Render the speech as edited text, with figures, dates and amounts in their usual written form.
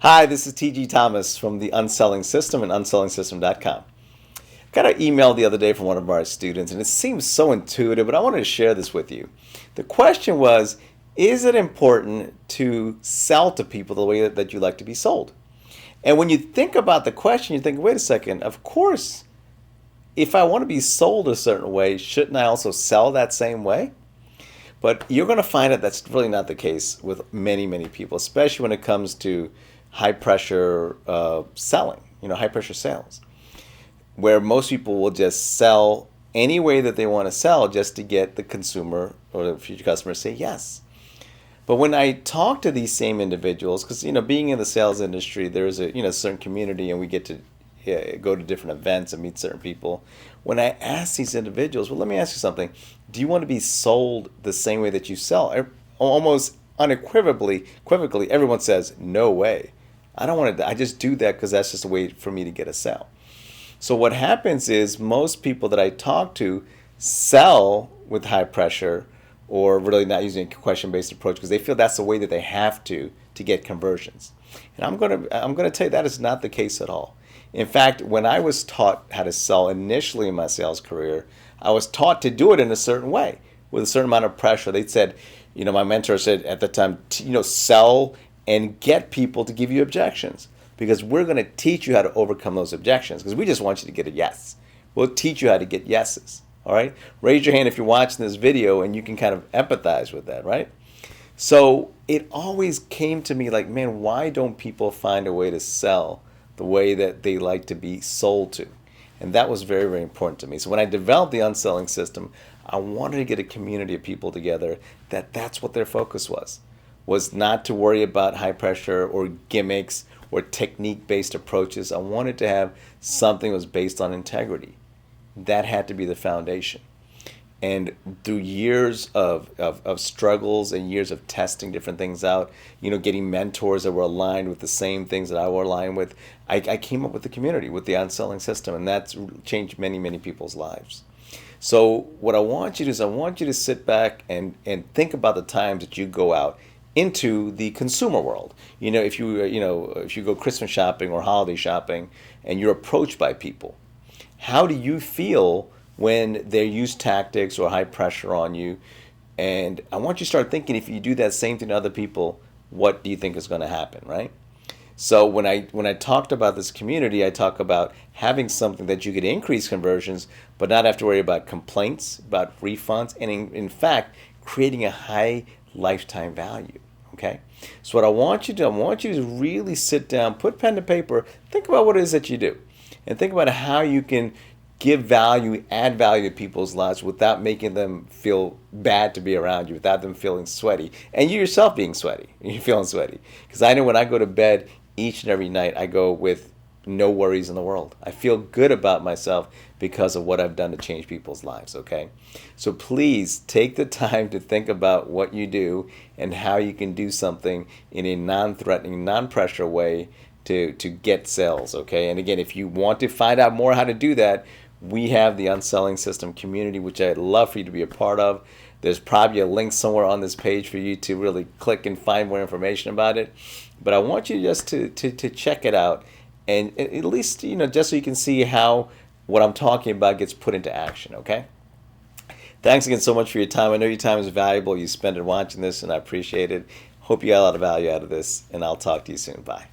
Hi, this is Tiji Thomas from the UnSelling System and UnSellingSystem.com. Got an email the other day from one of our students, and it seems so intuitive, but I wanted to share this with you. The question was, is it important to sell to people the way that you like to be sold? And when you think about the question, you think, wait a second, of course, if I want to be sold a certain way, shouldn't I also sell that same way? But you're going to find that that's really not the case with many, many people, especially when it comes to high pressure selling, high pressure sales, where most people will just sell any way that they want to sell just to get the consumer or the future customer to say yes. But when I talk to these same individuals, because being in the sales industry, there's a certain community, and we get to go to different events and meet certain people. When I ask these individuals, well, let me ask you something: do you want to be sold the same way that you sell? Almost unequivocally, everyone says, no way. I don't want to. I just do that because that's just a way for me to get a sale. So what happens is most people that I talk to sell with high pressure, or really not using a question-based approach because they feel that's the way that they have to get conversions. And I'm gonna tell you that is not the case at all. In fact, when I was taught how to sell initially in my sales career, I was taught to do it in a certain way with a certain amount of pressure. They said, my mentor said at the time, sell and get people to give you objections, because we're going to teach you how to overcome those objections, because we just want you to get a yes. We'll teach you how to get yeses. All right? Raise your hand if you're watching this video and you can kind of empathize with that, right? So it always came to me like, man, why don't people find a way to sell the way that they like to be sold to? And that was very, very important to me. So when I developed the UnSelling System, I wanted to get a community of people together that's what their focus was not to worry about high pressure or gimmicks or technique-based approaches. I wanted to have something that was based on integrity. That had to be the foundation. And through years of struggles and years of testing different things out, getting mentors that were aligned with the same things that I were aligned with, I came up with the community, with the UnSelling System, and that's changed many, many people's lives. So what I want you to do is I want you to sit back and think about the times that you go out into the consumer world. If you go Christmas shopping or holiday shopping and you're approached by people, how do you feel when they use tactics or high pressure on you? And I want you to start thinking, if you do that same thing to other people, what do you think is going to happen, right? So when I talked about this community, I talk about having something that you could increase conversions, but not have to worry about complaints, about refunds, and in fact, creating a high lifetime value. Okay? So what I want you to do, I want you to really sit down, put pen to paper, think about what it is that you do, and think about how you can give value, add value to people's lives without making them feel bad to be around you, without them feeling sweaty, and you yourself being sweaty. You're feeling sweaty. Because I know when I go to bed each and every night, I go with no worries in the world. I feel good about myself because of what I've done to change people's lives, okay? So please take the time to think about what you do and how you can do something in a non-threatening, non-pressure way to get sales, okay? And again, if you want to find out more how to do that, we have the UnSelling System community, which I'd love for you to be a part of. There's probably a link somewhere on this page for you to really click and find more information about it. But I want you just to check it out, and at least, just so you can see how what I'm talking about gets put into action, okay? Thanks again so much for your time. I know your time is valuable. You spend it watching this, and I appreciate it. Hope you got a lot of value out of this, and I'll talk to you soon. Bye.